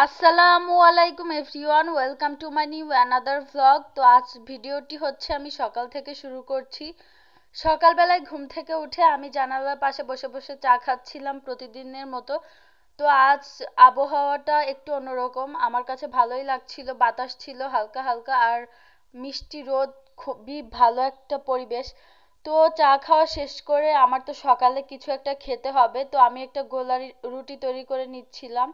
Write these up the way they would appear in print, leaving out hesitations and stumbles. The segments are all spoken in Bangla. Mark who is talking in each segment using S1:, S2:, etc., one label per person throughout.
S1: আসসালামু আলাইকুম everyone, welcome to my new another vlog. তো আজ ভিডিওটি হচ্ছে আমি সকাল থেকে শুরু করছি। সকালবেলায় ঘুম থেকে উঠে আমি জানালার পাশে বসে বসে চা খাচ্ছিলাম প্রতিদিনের মতো। তো আজ আবহাওয়াটা একটু অন্যরকম, আমার কাছে ভালোই লাগছিল, বাতাস ছিল হালকা হালকা আর মিষ্টি রোদ, খুবই ভালো একটা পরিবেশ। তো চা খাওয়া শেষ করে আমার তো সকালে কিছু একটা খেতে হবে, তো আমি একটা গোলা রুটি তৈরি করে নিচ্ছিলাম।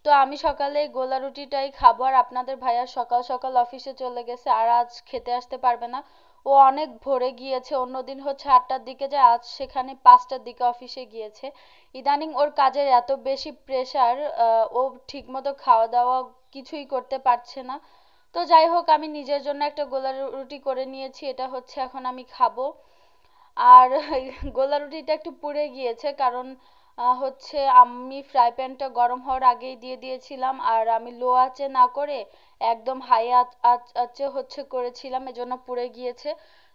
S1: তো আমি সকালে গোলা রুটিটাই খাবো, আর আপনাদের ভাইয়া সকাল সকাল অফিসে চলে গেছে আর আজ খেতে আসতে পারবে না। ও অনেক ভোরে গিয়েছে, অন্যদিন হচ্ছে 8টার দিকে যায়, আজ সেখানে 5টার দিকে অফিসে গিয়েছে। ইদানিং ওর কাজের এত বেশি প্রেসার, ও ঠিকমতো খাওয়া দাওয়া কিছুই করতে পারছে না। তো যাই হোক, আমি নিজের জন্য একটা গোলা রুটি করে নিয়েছি, এটা হচ্ছে এখন আমি খাবো। আর গোলা রুটিটা একটু পুড়ে গিয়েছে, কারণ হচ্ছে আমি ফ্রাই প্যানটা গরম হওয়ার আগেই দিয়ে দিয়েছিলাম, আর আমি লো আঁচে না করে একদম হাই আঁচে হচ্ছে করেছিলাম, এজন্য পুড়ে গিয়েছে।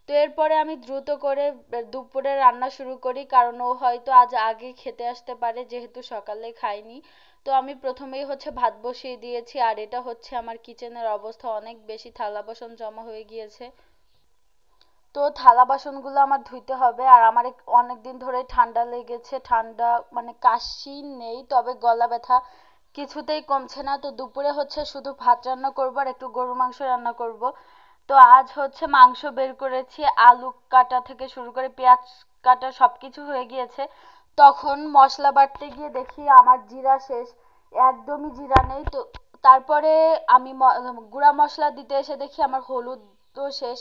S1: তো এরপরে আমি দ্রুত করে দুপুরে রান্না শুরু করি, কারণ ও হয়তো আজ আগে খেতে আসতে পারে, যেহেতু সকালে খাইনি। তো আমি প্রথমেই হচ্ছে ভাত বসিয়ে দিয়েছি, আর এটা হচ্ছে আমার কিচেনের অবস্থা, অনেক বেশি থালা বাসন জমা হয়ে গিয়েছে। তো থালা বাসনগুলো আমার ধুইতে হবে, আর আমার অনেক দিন ধরে ঠান্ডা লেগেছে, ঠান্ডা মানে কাশি নেই, তবে গলা ব্যথা কিছুতেই কমছে না। তো দুপুরে হচ্ছে শুধু ভাত রান্না করব আর একটু গরু মাংস রান্না করব। তো আজ হচ্ছে মাংস বের করেছি, আলু কাটা থেকে শুরু করে পেঁয়াজ কাটা সবকিছু হয়ে গিয়েছে। তখন মশলা বাটতে গিয়ে দেখি আমার জিরা শেষ, একদমই জিরা নেই। তো তারপরে আমি গুঁড়া মশলা দিতে এসে দেখি আমার হলুদও শেষ,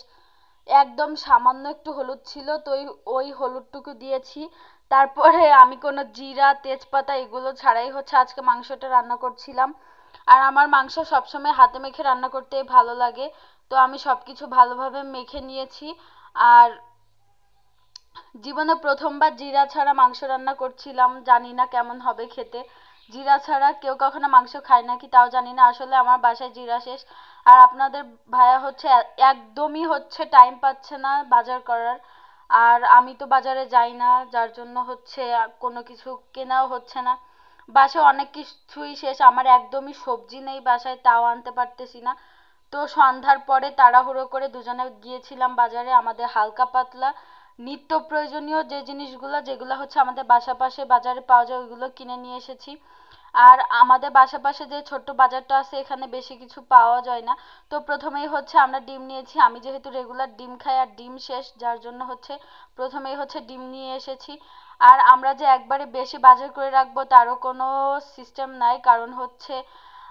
S1: একদম সামান্য একটু হলুদ ছিল, তো ওই হলুদটুকু দিয়েছি। তারপরে আমি কোনো জিরা তেজপাতা এগুলো ছাড়াই হচ্ছে আজকে মাংসটা রান্না করছিলাম। আর আমার মাংস সবসময় হাতে মেখে রান্না করতে ভালো লাগে, তো আমি সবকিছু ভালোভাবে মেখে নিয়েছি। আর জীবনে প্রথমবার জিরা ছাড়া মাংস রান্না করছিলাম, জানি না কেমন হবে খেতে। জিরা ছাড়া কেউ কখনো মাংস খায় নাকি তাও জানি না, আসলে আমার বাসায় জিরা শেষ। আর আপনাদের ভাইয়া হচ্ছে একদমই হচ্ছে টাইম পাচ্ছে না বাজার করার, আর আমি তো বাজারে যাই না, যার জন্য হচ্ছে কোনো কিছু কেনাও হচ্ছে না। বাসায় অনেক কিছুই শেষ, আমার একদমই সবজি নেই বাসায়, তাও আনতে পারতেছি না। তো সন্ধ্যার পরে তাড়াহুড়ো করে দুজনে গিয়েছিলাম বাজারে, আমাদের হালকা পাতলা নিত্য প্রয়োজনীয় যে জিনিসগুলো যেগুলো হচ্ছে আমাদের বাসা পাশে বাজারে পাওয়া যায় ওইগুলো কিনে নিয়ে এসেছি। আর আমাদের বাসা পাশে যে ছোট্ট বাজারটা আছে এখানে বেশি কিছু পাওয়া যায় না। তো প্রথমেই হচ্ছে আমরা ডিম নিয়েছি, আমি যেহেতু রেগুলার ডিম খাই আর ডিম শেষ, যার জন্য হচ্ছে প্রথমেই হচ্ছে ডিম নিয়ে এসেছি। আর আমরা যে একবারে বেশি বাজার করে রাখবো তারও কোনো সিস্টেম নাই, কারণ হচ্ছে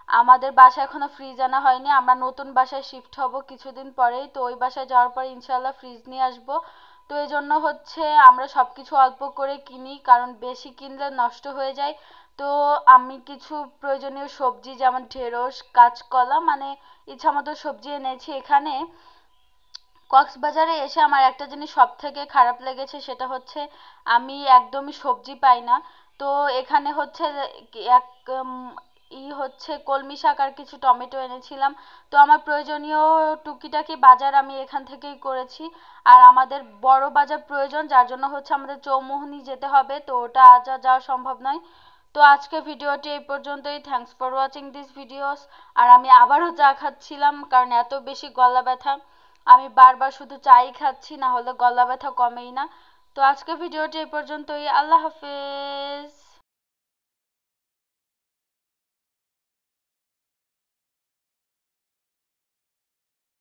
S1: আমাদের বাসায় এখনো ফ্রিজ আনা হয়নি, আমরা নতুন বাসায় শিফট হব কিছুদিন পরেই, তো ওই বাসায় যাওয়ার পর ইনশাল্লাহ ফ্রিজ নিয়ে আসবো। তো এই জন্য হচ্ছে আমরা সবকিছু অল্প করে কিনি, কারণ বেশি কিনলে নষ্ট হয়ে যায়। তো আমি কিছু প্রয়োজনীয় সবজি যেমন ঢেঁড়স কাঁচকলা মানে ইচ্ছামতো সবজি এনেছি এখানে। কক্সবাজারে এসে আমার একটা জিনিস সব থেকে খারাপ লেগেছে, সেটা হচ্ছে আমি একদমই সবজি পাই না। তো এখানে হচ্ছে এক হচ্ছে কলমি শাক আর কিছু টমেটো এনেছিলাম। তো আমার প্রয়োজনীয় টুকিটাকি বাজার আমি এখান থেকেই করেছি। আর আমাদের বড় বাজার প্রয়োজন, যার জন্য হচ্ছে আমাদের চৌমুহনী যেতে হবে, তো ওটা আজ আর যাওয়া সম্ভব নয়। তো আজকে ভিডিওটি এই পর্যন্তই, thanks for watching this videos. আর আমি আবারও চা খাচ্ছিলাম, কারণ এত বেশি গলা ব্যথা, আমি বারবার শুধু চাই খাচ্ছি, না হলে গলা ব্যথা কমেই না। তো আজকে ভিডিওটি এই পর্যন্তই, আল্লাহ হাফেজ।